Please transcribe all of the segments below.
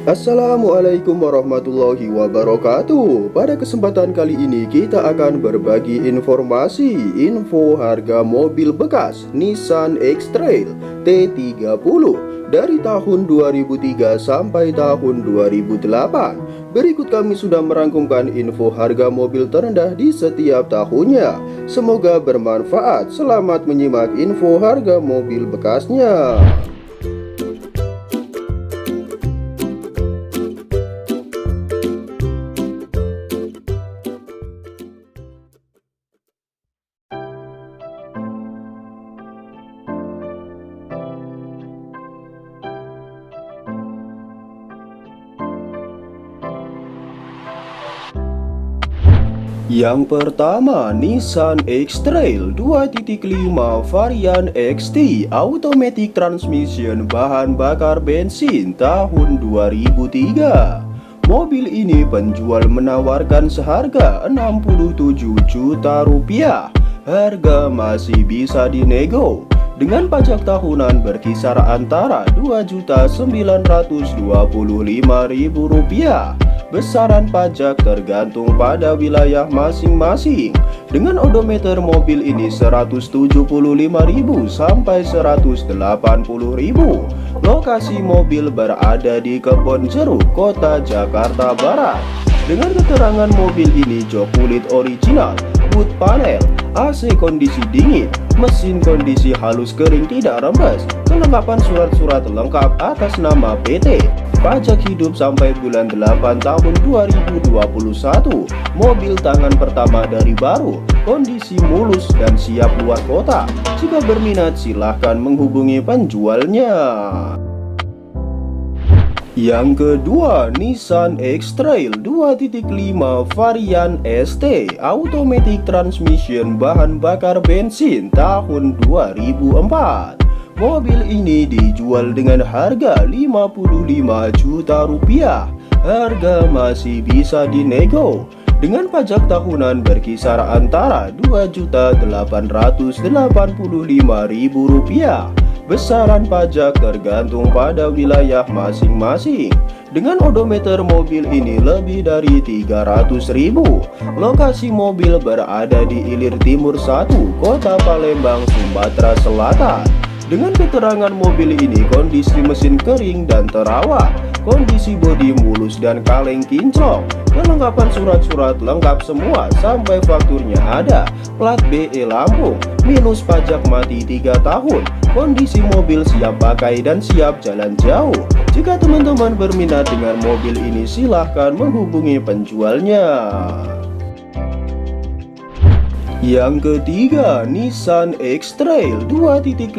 Assalamualaikum warahmatullahi wabarakatuh. Pada kesempatan kali ini kita akan berbagi info harga mobil bekas Nissan Xtrail T30 dari tahun 2003 sampai tahun 2008. Berikut kami sudah merangkumkan info harga mobil terendah di setiap tahunnya. Semoga bermanfaat. Selamat menyimak info harga mobil bekasnya. Yang pertama, Nissan Xtrail 2.5 varian XT Automatic Transmission bahan bakar bensin tahun 2003. Mobil ini penjual menawarkan seharga 67 juta rupiah. Harga masih bisa dinego dengan pajak tahunan berkisar antara 2.925.000 rupiah. Besaran pajak tergantung pada wilayah masing-masing. Dengan odometer mobil ini 175.000 sampai 180.000. Lokasi mobil berada di Kebon Jeruk, Kota Jakarta Barat. Dengan keterangan mobil ini jok kulit original, wood panel, AC kondisi dingin, mesin kondisi halus kering tidak rembes, kelengkapan surat-surat lengkap atas nama PT. Pajak hidup sampai bulan 8 tahun 2021. Mobil tangan pertama dari baru, kondisi mulus dan siap luar kota. Jika berminat silahkan menghubungi penjualnya. Yang kedua, Nissan Xtrail 2.5 varian ST Automatic Transmission bahan bakar bensin tahun 2004. Mobil ini dijual dengan harga 55 juta rupiah. Harga masih bisa dinego dengan pajak tahunan berkisar antara 2.885.000 rupiah. Besaran pajak tergantung pada wilayah masing-masing. Dengan odometer mobil ini lebih dari 300.000. Lokasi mobil berada di Ilir Timur 1, Kota Palembang, Sumatera Selatan. Dengan keterangan mobil ini kondisi mesin kering dan terawat, kondisi bodi mulus dan kaleng kinclong, kelengkapan surat-surat lengkap semua sampai fakturnya ada, plat BE Lampung, minus pajak mati 3 tahun, kondisi mobil siap pakai dan siap jalan jauh. Jika teman-teman berminat dengan mobil ini silahkan menghubungi penjualnya. Yang ketiga, Nissan Xtrail 2.5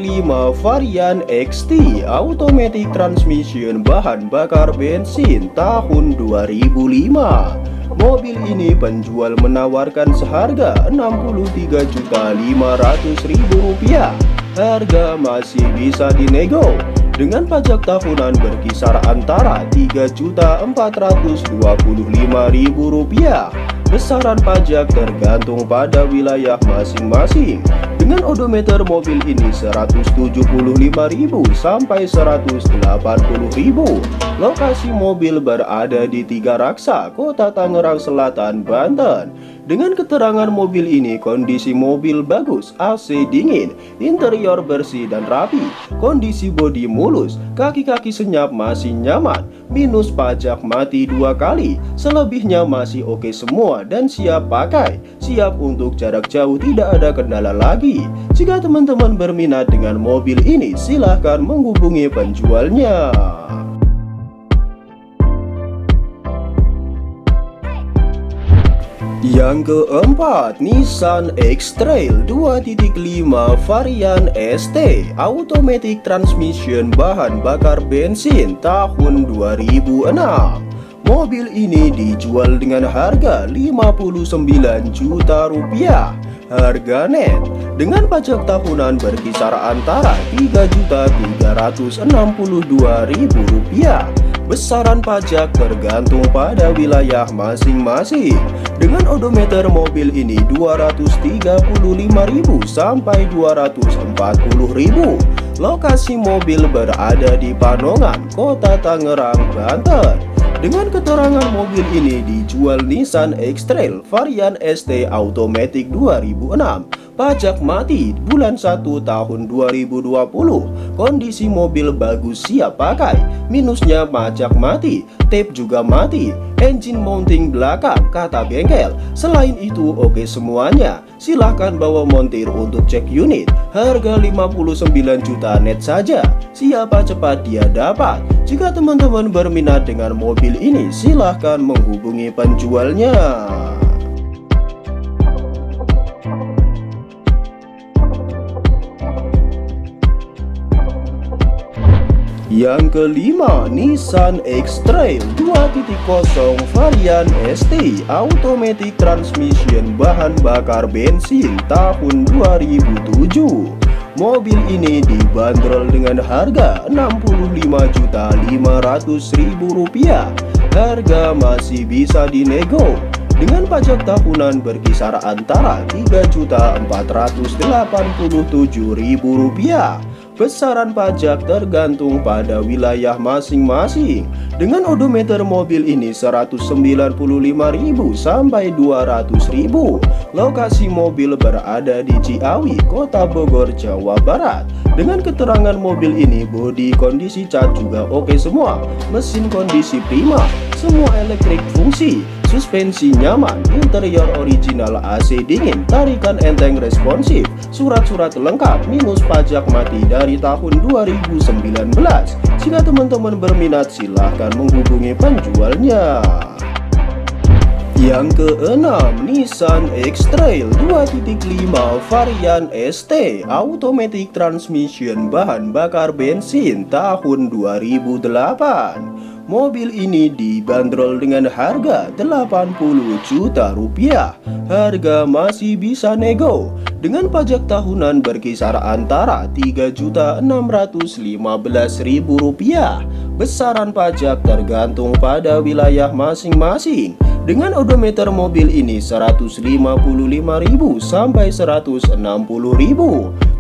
varian XT Automatic Transmission bahan bakar bensin tahun 2005. Mobil ini penjual menawarkan seharga 63.500.000 rupiah. Harga masih bisa dinego dengan pajak tahunan berkisar antara 3.425.000 rupiah. Besaran pajak tergantung pada wilayah masing-masing. Dengan odometer mobil ini 175.000 sampai 180.000. Lokasi mobil berada di Tiga Raksa, Kota Tangerang Selatan, Banten. Dengan keterangan mobil ini kondisi mobil bagus, AC dingin, interior bersih dan rapi, kondisi bodi mulus, kaki-kaki senyap masih nyaman, minus pajak mati 2 kali, selebihnya masih oke semua dan siap pakai, siap untuk jarak jauh, tidak ada kendala lagi. Jika teman-teman berminat dengan mobil ini silahkan menghubungi penjualnya. Yang keempat, Nissan Xtrail 2.5 varian ST Automatic Transmission bahan bakar bensin tahun 2006. Mobil ini dijual dengan harga 59 juta rupiah. Harga net dengan pajak tahunan berkisar antara 3.362.000 rupiah. Besaran pajak tergantung pada wilayah masing-masing. Dengan odometer mobil ini 235.000 sampai 240.000. Lokasi mobil berada di Panongan, Kota Tangerang, Banten. Dengan keterangan mobil ini dijual Nissan Xtrail varian ST Automatic 2006. Pajak mati bulan 1 tahun 2020. Kondisi mobil bagus siap pakai. Minusnya pajak mati, tape juga mati, engine mounting belakang kata bengkel. Selain itu oke semuanya. Silahkan bawa montir untuk cek unit. Harga 59 juta net saja. Siapa cepat dia dapat. Jika teman-teman berminat dengan mobil ini, silahkan menghubungi penjualnya. Yang kelima, Nissan Xtrail 2.0 varian ST Automatic Transmission bahan bakar bensin tahun 2007. Mobil ini dibanderol dengan harga Rp65.500.000. Harga masih bisa dinego. Dengan pajak tahunan berkisar antara Rp3.487.000. Besaran pajak tergantung pada wilayah masing-masing. Dengan odometer mobil ini Rp195.000 sampai Rp200.000. Lokasi mobil berada di Ciawi, Kota Bogor, Jawa Barat. Dengan keterangan mobil ini bodi kondisi cat juga oke semua. Mesin kondisi prima, semua elektrik fungsi. Suspensi nyaman, interior original, AC dingin, tarikan enteng responsif, surat-surat lengkap, minus pajak mati dari tahun 2019. Jika teman-teman berminat silahkan menghubungi penjualnya. Yang keenam, Nissan Xtrail 2.5 varian ST Automatic Transmission bahan bakar bensin tahun 2008. Mobil ini dibanderol dengan harga Rp80 juta. Harga masih bisa nego. Dengan pajak tahunan berkisar antara Rp3.615.000. Besaran pajak tergantung pada wilayah masing-masing. Dengan odometer mobil ini Rp155.000 sampai Rp160.000.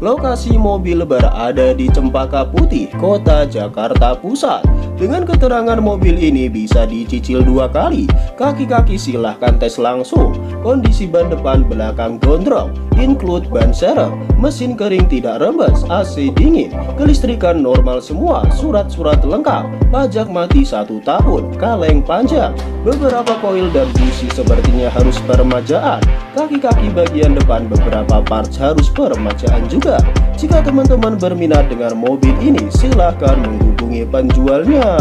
Lokasi mobil berada di Cempaka Putih, Kota Jakarta Pusat. Dengan keterangan mobil ini bisa dicicil 2 kali. Kaki-kaki silahkan tes langsung. Kondisi ban depan belakang gondrong, include ban serep, mesin kering tidak rembes, AC dingin, kelistrikan normal semua, surat-surat lengkap, pajak mati 1 tahun, kaleng panjang. Beberapa koil dan busi sepertinya harus peremajaan. Kaki-kaki bagian depan beberapa parts harus peremajaan juga. Jika teman-teman berminat dengan mobil ini, silahkan menghubungi penjualnya.